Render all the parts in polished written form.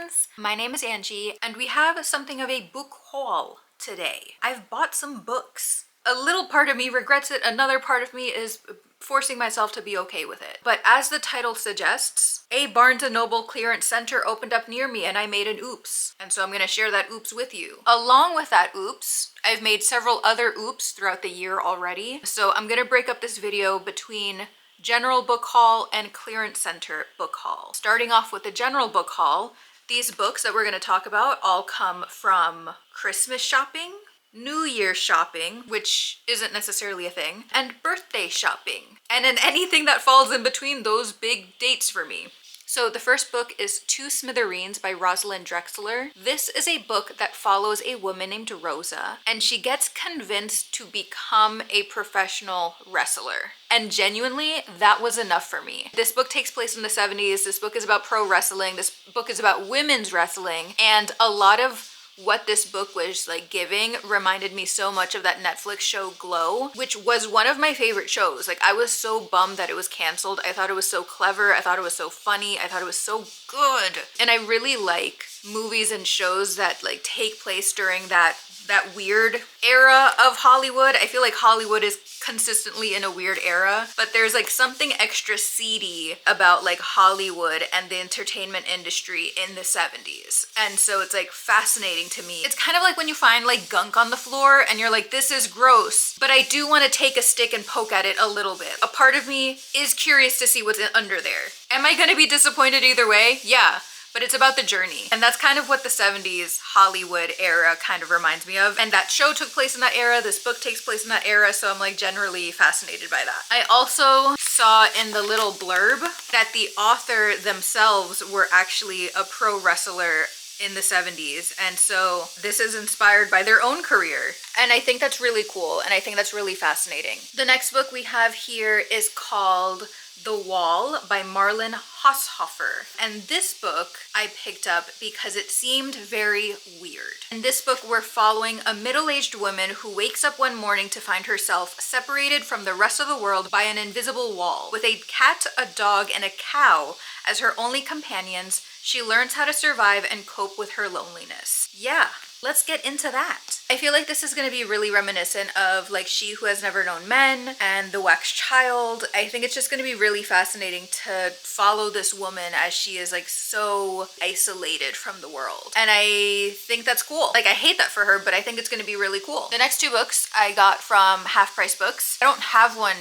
friends! My name is Angie and we have something of a book haul today. I've bought some books. A little part of me regrets it, another part of me is forcing myself to be okay with it. But as the title suggests, a Barnes & Noble clearance center opened up near me and I made an oops. And so I'm gonna share that oops with you. Along with that oops, I've made several other oops throughout the year already. So I'm gonna break up this video between general book haul and clearance center book haul. Starting off with the general book haul, these books that we're going to talk about all come from Christmas shopping, New Year shopping, which isn't necessarily a thing, and birthday shopping, and then anything that falls in between those big dates for me. So the first book is Two Smithereens by Rosalind Drexler. This is a book that follows a woman named Rosa, and she gets convinced to become a professional wrestler. And genuinely, that was enough for me. This book takes place in the 70s. This book is about pro wrestling. This book is about women's wrestling. And a lot of what this book was like giving reminded me so much of that Netflix show Glow, which was one of my favorite shows. Like, I was so bummed that it was canceled. I thought it was so clever. I thought it was so funny. I thought it was so good. And I really like movies and shows that like take place during that weird era of Hollywood. I feel like Hollywood is consistently in a weird era, but there's like something extra seedy about like Hollywood and the entertainment industry in the 70s. And so it's like fascinating to me. It's kind of like when you find like gunk on the floor and you're like, this is gross, but I do want to take a stick and poke at it a little bit. A part of me is curious to see what's under there. Am I going to be disappointed either way? Yeah. But it's about the journey. And that's kind of what the 70s Hollywood era kind of reminds me of. And that show took place in that era, this book takes place in that era, so I'm like generally fascinated by that. I also saw in the little blurb that the author themselves were actually a pro wrestler in the 70s, and so this is inspired by their own career. And I think that's really cool, and I think that's really fascinating. The next book we have here is called The Wall by Marlon Haushofer. And this book I picked up because it seemed very weird. In this book, we're following a middle-aged woman who wakes up one morning to find herself separated from the rest of the world by an invisible wall. With a cat, a dog, and a cow as her only companions, she learns how to survive and cope with her loneliness. Yeah. Let's get into that. I feel like this is going to be really reminiscent of like She Who Has Never Known Men and The Wax Child. I think it's just going to be really fascinating to follow this woman as she is like so isolated from the world. And I think that's cool. Like, I hate that for her, but I think it's going to be really cool. The next two books I got from Half Price Books. I don't have one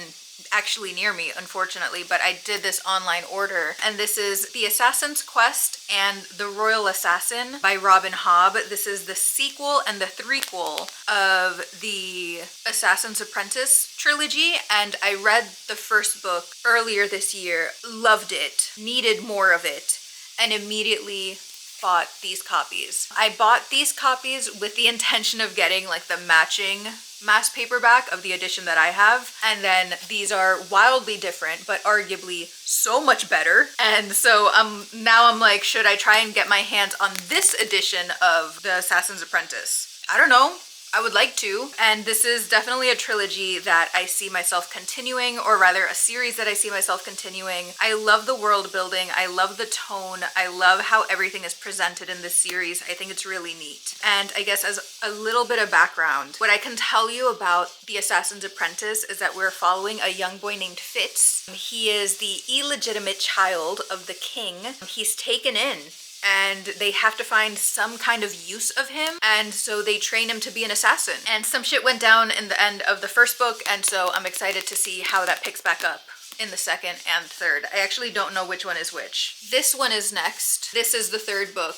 actually near me, unfortunately, but I did this online order, and this is The Assassin's Quest and The Royal Assassin by Robin Hobb. This is the sequel and the threequel of the Assassin's Apprentice trilogy, and I read the first book earlier this year, loved it, needed more of it, and immediately bought these copies. I bought these copies with the intention of getting like the matching mass paperback of the edition that I have, and then these are wildly different but arguably so much better. And so now I'm like, should I try and get my hands on this edition of The Assassin's Apprentice? I don't know. I would like to. And this is definitely a trilogy that I see myself continuing, or rather a series that I see myself continuing. I love the world building. I love the tone. I love how everything is presented in this series. I think it's really neat. And I guess as a little bit of background, what I can tell you about The Assassin's Apprentice is that we're following a young boy named Fitz. He is the illegitimate child of the king. He's taken in, and they have to find some kind of use of him, and so they train him to be an assassin. And some shit went down in the end of the first book, and so I'm excited to see how that picks back up in the second and third. I actually don't know which one is which. This one is next. This is the third book,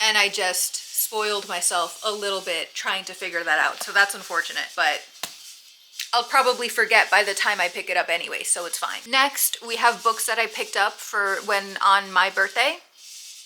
and I just spoiled myself a little bit trying to figure that out, so that's unfortunate, but I'll probably forget by the time I pick it up anyway, so it's fine. Next, we have books that I picked up for when on my birthday.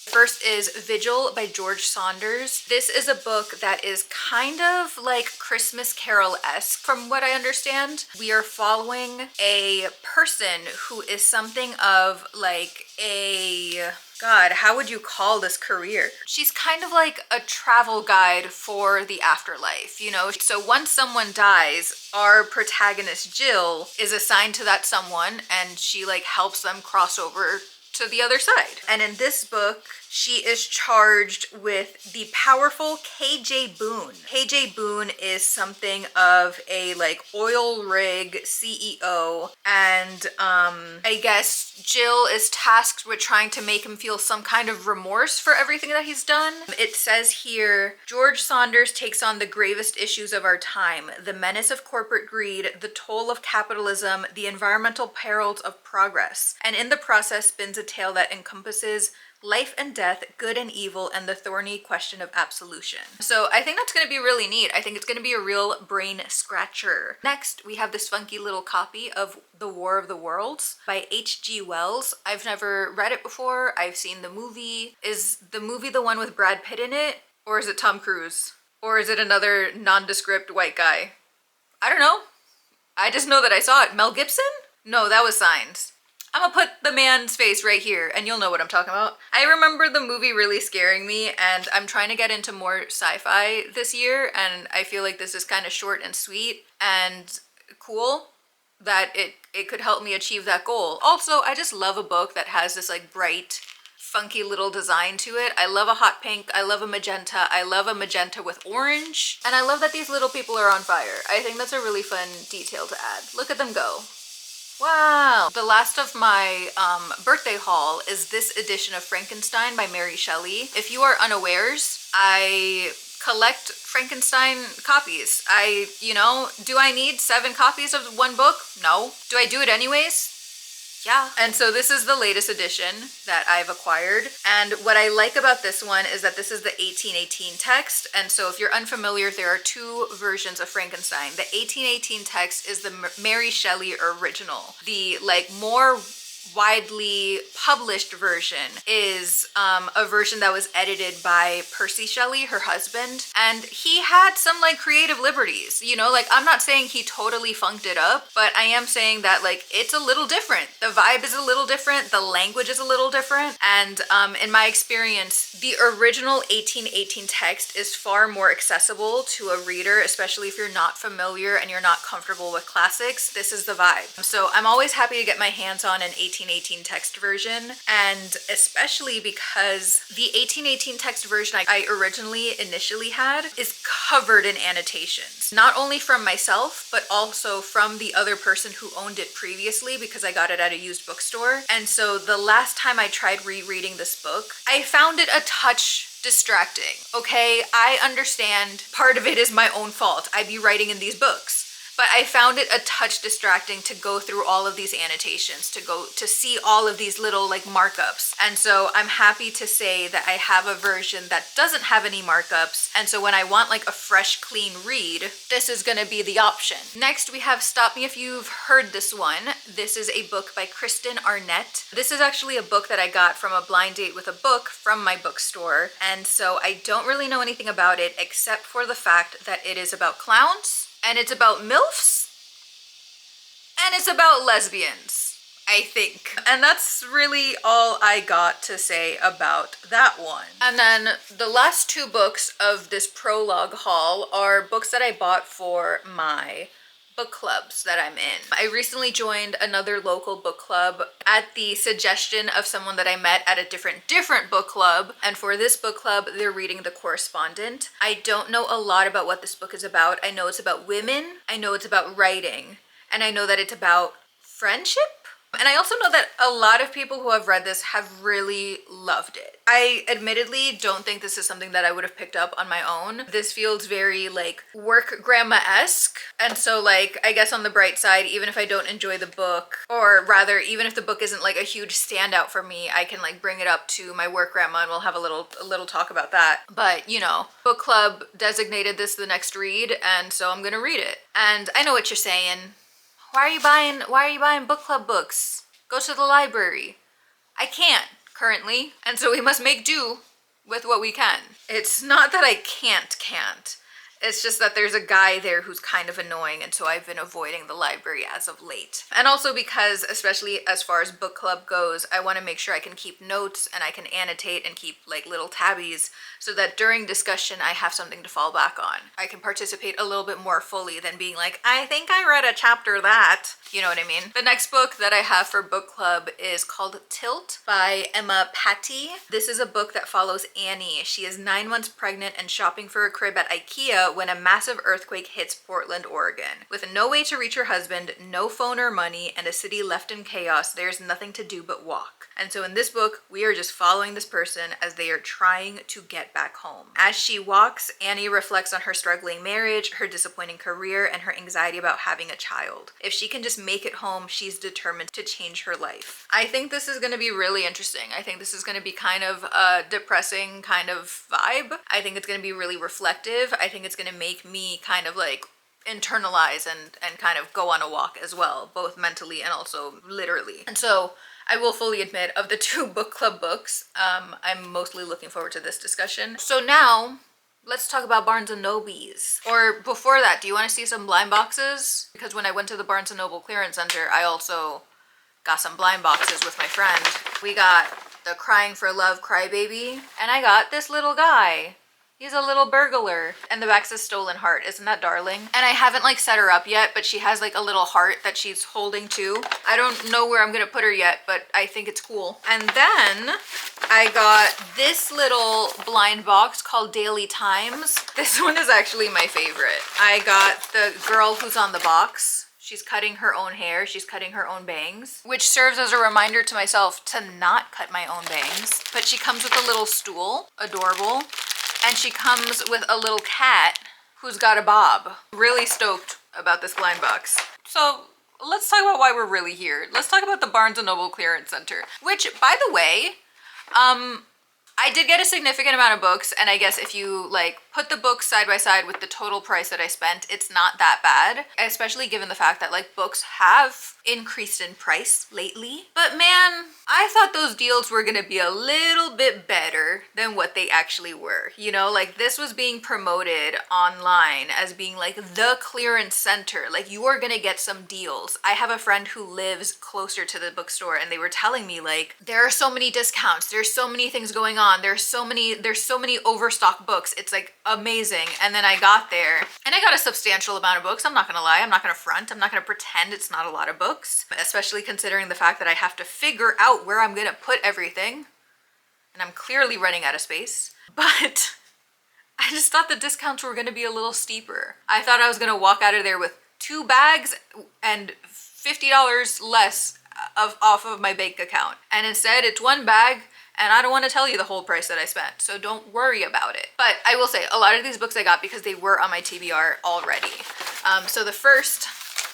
First is Vigil by George Saunders. This is a book that is kind of like Christmas Carol-esque from what I understand. We are following a person who is something of like a, God, how would you call this career? She's kind of like a travel guide for the afterlife, you know? So once someone dies, our protagonist Jill is assigned to that someone, and she like helps them cross over to the other side. And in this book, She is charged with the powerful KJ Boone. KJ Boone is something of a like oil rig CEO, and I guess Jill is tasked with trying to make him feel some kind of remorse for everything that he's done. It says here, George Saunders takes on the gravest issues of our time: the menace of corporate greed, the toll of capitalism, the environmental perils of progress, and in the process spins a tale that encompasses life and death, good and evil, and the thorny question of absolution. So I think that's going to be really neat. I think it's going to be a real brain scratcher. Next, we have this funky little copy of The War of the Worlds by H.G. Wells. I've never read it before. I've seen the movie. Is the movie the one with Brad Pitt in it? Or is it Tom Cruise? Or is it another nondescript white guy? I don't know. I just know that I saw it. Mel Gibson? No, that was Signs. I'm gonna put the man's face right here and you'll know what I'm talking about. I remember the movie really scaring me, and I'm trying to get into more sci-fi this year, and I feel like this is kind of short and sweet and cool, that it could help me achieve that goal. Also, I just love a book that has this like bright, funky little design to it. I love a hot pink, I love a magenta, I love a magenta with orange, and I love that these little people are on fire. I think that's a really fun detail to add. Look at them go. Wow! The last of my birthday haul is this edition of Frankenstein by Mary Shelley. If you are unawares, I collect Frankenstein copies. Do I need 7 copies of one book? No. Do I do it anyways? Yeah. And so this is the latest edition that I've acquired. And what I like about this one is that this is the 1818 text. And so if you're unfamiliar, there are 2 versions of Frankenstein. The 1818 text is the Mary Shelley original. The like more widely published version is a version that was edited by Percy Shelley, her husband, and he had some like creative liberties, you know, like I'm not saying he totally funked it up, but I am saying that like it's a little different. The vibe is a little different, the language is a little different, and in my experience, the original 1818 text is far more accessible to a reader, especially if you're not familiar and you're not comfortable with classics. This is the vibe. So I'm always happy to get my hands on an 1818 text version, and especially because the 1818 text version I originally initially had is covered in annotations, not only from myself but also from the other person who owned it previously, because I got it at a used bookstore. And so the last time I tried rereading this book, I found it a touch distracting. Okay, I understand part of it is my own fault. I be writing in these books. But I found it a touch distracting to go through all of these annotations, to see all of these little like markups. And so I'm happy to say that I have a version that doesn't have any markups. And so when I want like a fresh, clean read, this is gonna be the option. Next, we have Stop Me If You've Heard This One. This is a book by Kristen Arnett. This is actually a book that I got from a blind date with a book from my bookstore. And so I don't really know anything about it except for the fact that it is about clowns, and it's about MILFs, and it's about lesbians, I think. And that's really all I got to say about that one. And then the last 2 books of this prologue haul are books that I bought for my book clubs that I'm in. I recently joined another local book club at the suggestion of someone that I met at a different book club, and for this book club they're reading The Correspondent. I don't know a lot about what this book is about. I know it's about women, I know it's about writing, and I know that it's about friendship. And I also know that a lot of people who have read this have really loved it. I admittedly don't think this is something that I would have picked up on my own. This feels very like work grandma-esque. And so like, I guess on the bright side, even if I don't enjoy the book, or rather even if the book isn't like a huge standout for me, I can like bring it up to my work grandma and we'll have a little talk about that. But you know, book club designated this the next read, and so I'm gonna read it. And I know what you're saying. Why are you buying book club books? Go to the library. I can't currently, and so we must make do with what we can. It's not that I can't. It's just that there's a guy there who's kind of annoying, and so I've been avoiding the library as of late. And also because, especially as far as book club goes, I want to make sure I can keep notes and I can annotate and keep like little tabbies so that during discussion I have something to fall back on. I can participate a little bit more fully than being like, I think I read a chapter that. You know what I mean? The next book that I have for book club is called Tilt by Emma Patty. This is a book that follows Annie. She is 9 months pregnant and shopping for a crib at IKEA when a massive earthquake hits Portland, Oregon. With no way to reach her husband, no phone or money, and a city left in chaos, there's nothing to do but walk. And so in this book, we are just following this person as they are trying to get back home. As she walks, Annie reflects on her struggling marriage, her disappointing career, and her anxiety about having a child. If she can just make it home, she's determined to change her life. I think this is going to be really interesting. I think this is going to be kind of a depressing kind of vibe. I think it's going to be really reflective. I think it's going to make me kind of like internalize and kind of go on a walk as well, both mentally and also literally. And so I will fully admit, of the 2 book club books, I'm mostly looking forward to this discussion. So now let's talk about Barnes & Nobles. Or before that, do you want to see some blind boxes? Because when I went to the Barnes & Noble Clearance Center, I also got some blind boxes with my friend. We got the Crying for Love Crybaby, and I got this little guy. He's a little burglar. And the back says Stolen Heart. Isn't that darling? And I haven't like set her up yet, but she has like a little heart that she's holding too. I don't know where I'm gonna put her yet, but I think it's cool. And then I got this little blind box called Daily Times. This one is actually my favorite. I got the girl who's on the box. She's cutting her own hair, she's cutting her own bangs, which serves as a reminder to myself to not cut my own bangs. But she comes with a little stool, adorable. And she comes with a little cat who's got a bob. Really stoked about this blind box. So let's talk about why we're really here. Let's talk about the Barnes & Noble Clearance Center, which, by the way, I did get a significant amount of books, and I guess if you like put the books side by side with the total price that I spent, it's not that bad, especially given the fact that like books have increased in price lately. But man, I thought those deals were gonna be a little bit better than what they actually were. You know, like this was being promoted online as being like the clearance center, like you are gonna get some deals. I have a friend who lives closer to the bookstore, and they were telling me like there are so many discounts, there's so many things going on, there's so many overstock books, it's like amazing. And then I got there and I got a substantial amount of books. I'm not gonna lie, I'm not gonna front, I'm not gonna pretend it's not a lot of books, especially considering the fact that I have to figure out where I'm gonna put everything, and I'm clearly running out of space. But I just thought the discounts were gonna be a little steeper. I thought I was gonna walk out of there with 2 bags and $50 less off of my bank account, and instead it's 1 bag. And I don't want to tell you the whole price that I spent, so don't worry about it. But I will say, a lot of these books I got because they were on my TBR already. So the first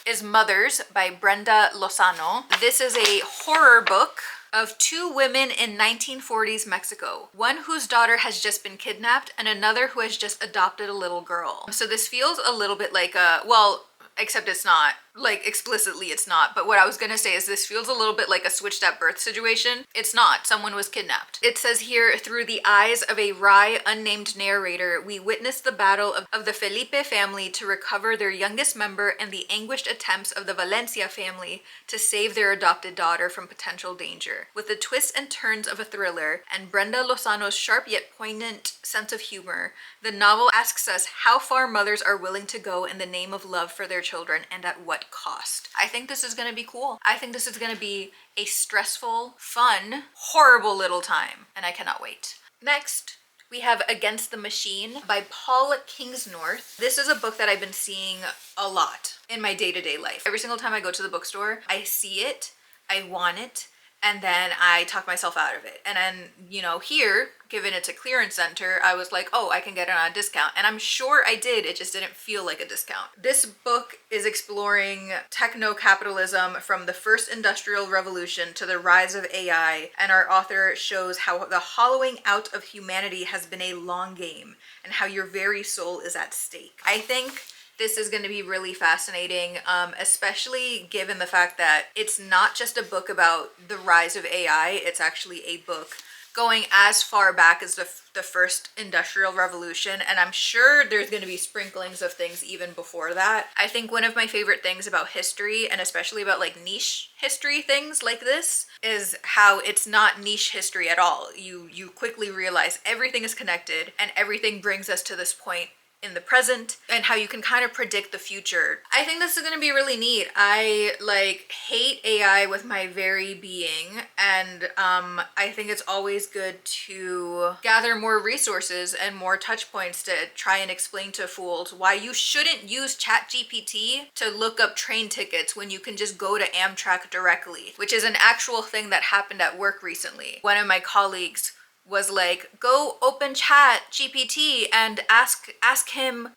is Mothers by Brenda Lozano. This is a horror book of 2 women in 1940s Mexico. One whose daughter has just been kidnapped and another who has just adopted a little girl. So this feels a little bit like a, well, except it's not. Like, explicitly it's not. But what I was gonna say is this feels a little bit like a switched at birth situation. It's not. Someone was kidnapped. It says here, through the eyes of a wry, unnamed narrator, we witness the battle of the Felipe family to recover their youngest member and the anguished attempts of the Valencia family to save their adopted daughter from potential danger. With the twists and turns of a thriller and Brenda Lozano's sharp yet poignant sense of humor, the novel asks us how far mothers are willing to go in the name of love for their children and at what cost. I think this is gonna be cool. I think this is gonna be a stressful, fun, horrible little time, and I cannot wait. Next, we have Against the Machine by Paul Kingsnorth. This is a book that I've been seeing a lot in my day-to-day life. Every single time I go to the bookstore, I see it, I want it, and then I talk myself out of it. And then, you know, here, given it's a clearance center, I was like, oh, I can get it on a discount. And I'm sure I did, it just didn't feel like a discount. This book is exploring techno-capitalism from the first industrial revolution to the rise of AI, and our author shows how the hollowing out of humanity has been a long game, and how your very soul is at stake. I think this is going to be really fascinating, especially given the fact that it's not just a book about the rise of AI, it's actually a book going as far back as the first industrial revolution, and I'm sure there's going to be sprinklings of things even before that. I think one of my favorite things about history, and especially about like niche history things like this, is how it's not niche history at all. You quickly realize everything is connected and everything brings us to this point in the present, and how you can kind of predict the future. I think this is going to be really neat. I like hate AI with my very being, and I think it's always good to gather more resources and more touch points to try and explain to fools why you shouldn't use ChatGPT to look up train tickets when you can just go to Amtrak directly, which is an actual thing that happened at work recently. One of my colleagues was like, go open Chat GPT and ask him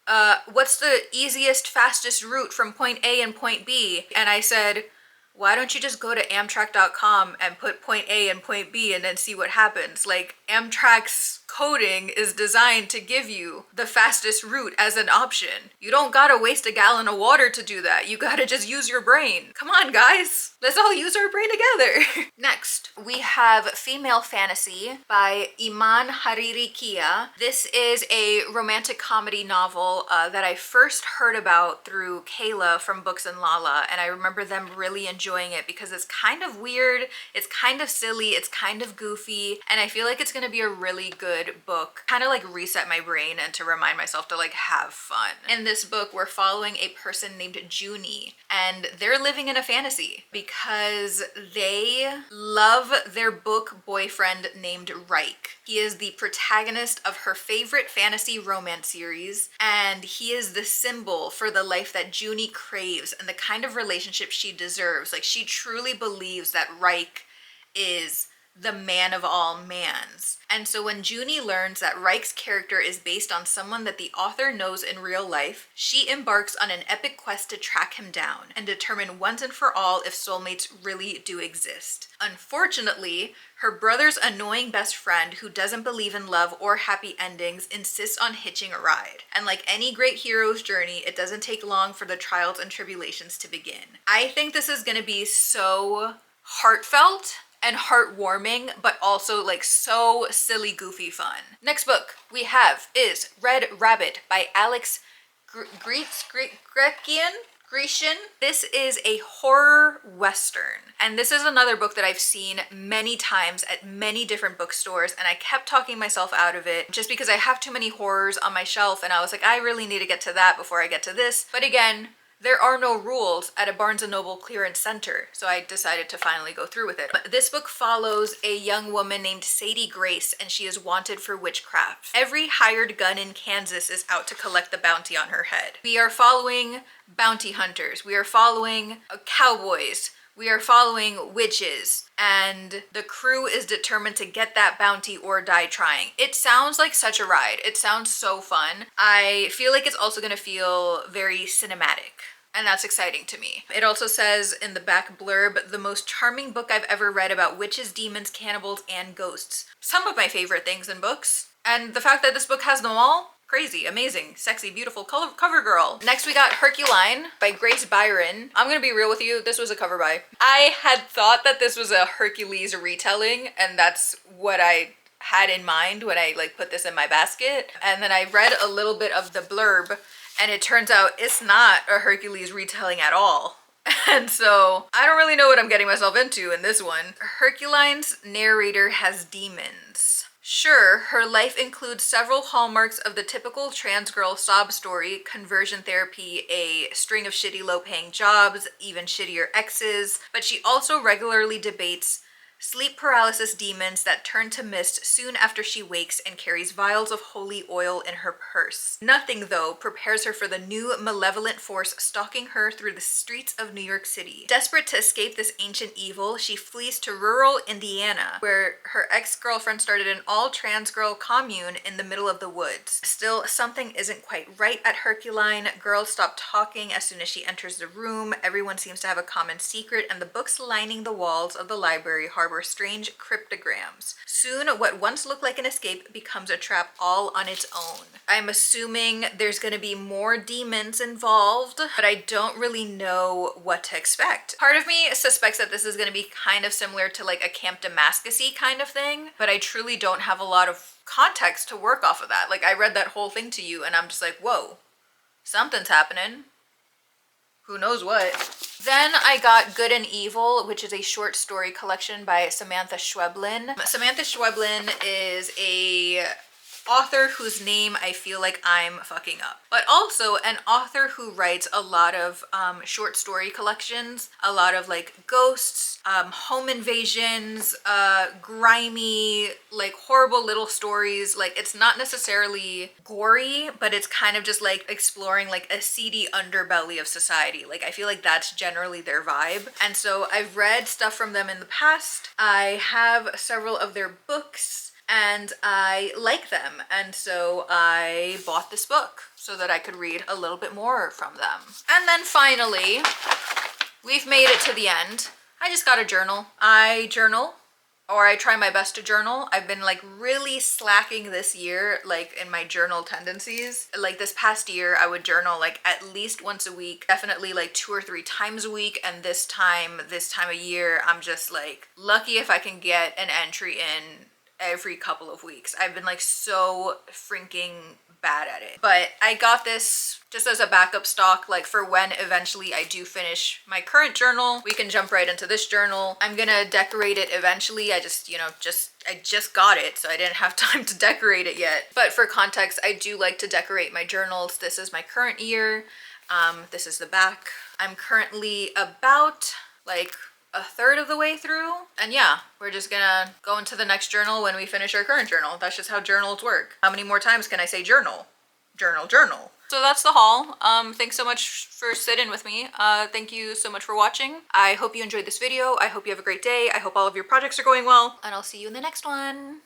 what's the easiest, fastest route from point A and point B. And I said, why don't you just go to Amtrak.com and put point A and point B and then see what happens? Like, Amtrak's coding is designed to give you the fastest route as an option. You don't gotta waste a gallon of water to do that. You gotta just use your brain. Come on, guys. Let's all use our brain together. Next, we have Female Fantasy by Iman Hariri Kia. This is a romantic comedy novel that I first heard about through Kayla from Books and Lala, and I remember them really enjoying it because it's kind of weird, it's kind of silly, it's kind of goofy, and I feel like it's gonna be a really good book, kind of like reset my brain and to remind myself to like have fun. In this book, we're following a person named Junie, and they're living in a fantasy because they love their book boyfriend named Reich. He is the protagonist of her favorite fantasy romance series, and he is the symbol for the life that Junie craves and the kind of relationship she deserves. Like, she truly believes that Reich is the man of all mans. And so when Junie learns that Reich's character is based on someone that the author knows in real life, she embarks on an epic quest to track him down and determine once and for all if soulmates really do exist. Unfortunately, her brother's annoying best friend, who doesn't believe in love or happy endings, insists on hitching a ride. And like any great hero's journey, it doesn't take long for the trials and tribulations to begin. I think this is gonna be so heartfelt and heartwarming, but also like so silly, goofy fun. Next book we have is Red Rabbit by Alex Grecian. This is a horror western, and this is another book that I've seen many times at many different bookstores, and I kept talking myself out of it just because I have too many horrors on my shelf, and I was like, I really need to get to that before I get to this. But again, there are no rules at a Barnes & Noble clearance center, so I decided to finally go through with it. But this book follows a young woman named Sadie Grace, and she is wanted for witchcraft. Every hired gun in Kansas is out to collect the bounty on her head. We are following bounty hunters, we are following cowboys, we are following witches, and the crew is determined to get that bounty or die trying. It sounds like such a ride. It sounds so fun. I feel like it's also gonna feel very cinematic, and that's exciting to me. It also says in the back blurb, the most charming book I've ever read about witches, demons, cannibals, and ghosts. Some of my favorite things in books, and the fact that this book has them all, crazy, amazing, sexy, beautiful cover girl. Next we got Herculine by Grace Byron. I'm gonna be real with you, this was a cover buy. I had thought that this was a Hercules retelling, and that's what I had in mind when I like put this in my basket. And then I read a little bit of the blurb, and it turns out it's not a Hercules retelling at all. And so I don't really know what I'm getting myself into in this one. Herculine's narrator has demons. Sure, her life includes several hallmarks of the typical trans girl sob story: conversion therapy, a string of shitty low-paying jobs, even shittier exes, but she also regularly debates sleep paralysis demons that turn to mist soon after she wakes and carries vials of holy oil in her purse. Nothing, though, prepares her for the new malevolent force stalking her through the streets of New York City. Desperate to escape this ancient evil, she flees to rural Indiana, where her ex-girlfriend started an all-trans girl commune in the middle of the woods. Still, something isn't quite right at Herculine. Girls stop talking as soon as she enters the room. Everyone seems to have a common secret, and the books lining the walls of the library harbor discover strange cryptograms. Soon, what once looked like an escape becomes a trap all on its own. I'm assuming there's going to be more demons involved, but I don't really know what to expect. Part of me suspects that this is going to be kind of similar to like a Camp Damascus-y kind of thing, but I truly don't have a lot of context to work off of that. Like, I read that whole thing to you and I'm just like, whoa, something's happening. Who knows what? Then I got Good and Evil, which is a short story collection by Samantha Schweblin. Samantha Schweblin is a author whose name I feel like I'm fucking up, but also an author who writes a lot of short story collections, a lot of like ghosts, home invasions, grimy, like horrible little stories. Like, it's not necessarily gory, but it's kind of just like exploring like a seedy underbelly of society. Like, I feel like that's generally their vibe. And so I've read stuff from them in the past. I have several of their books and I like them, and so I bought this book so that I could read a little bit more from them. And then finally, we've made it to the end. I just got a journal. I journal, or I try my best to journal. I've been like really slacking this year, like in my journal tendencies. Like this past year, I would journal like at least once a week, definitely like 2 or 3 times a week. And this time of year, I'm just like lucky if I can get an entry in every couple of weeks. I've been like so freaking bad at it. But I got this just as a backup stock, like for when eventually I do finish my current journal. We can jump right into this journal. I'm gonna decorate it eventually. I just, I just got it, so I didn't have time to decorate it yet. But for context, I do like to decorate my journals. This is my current year. This is the back. I'm currently about like a third of the way through, and yeah, we're just gonna go into the next journal when we finish our current journal. That's just how journals work. How many more times can I say journal? Journal, journal. So that's the haul. Thanks so much for sitting with me. Thank you so much for watching. I hope you enjoyed this video. I hope you have a great day. I hope all of your projects are going well, and I'll see you in the next one.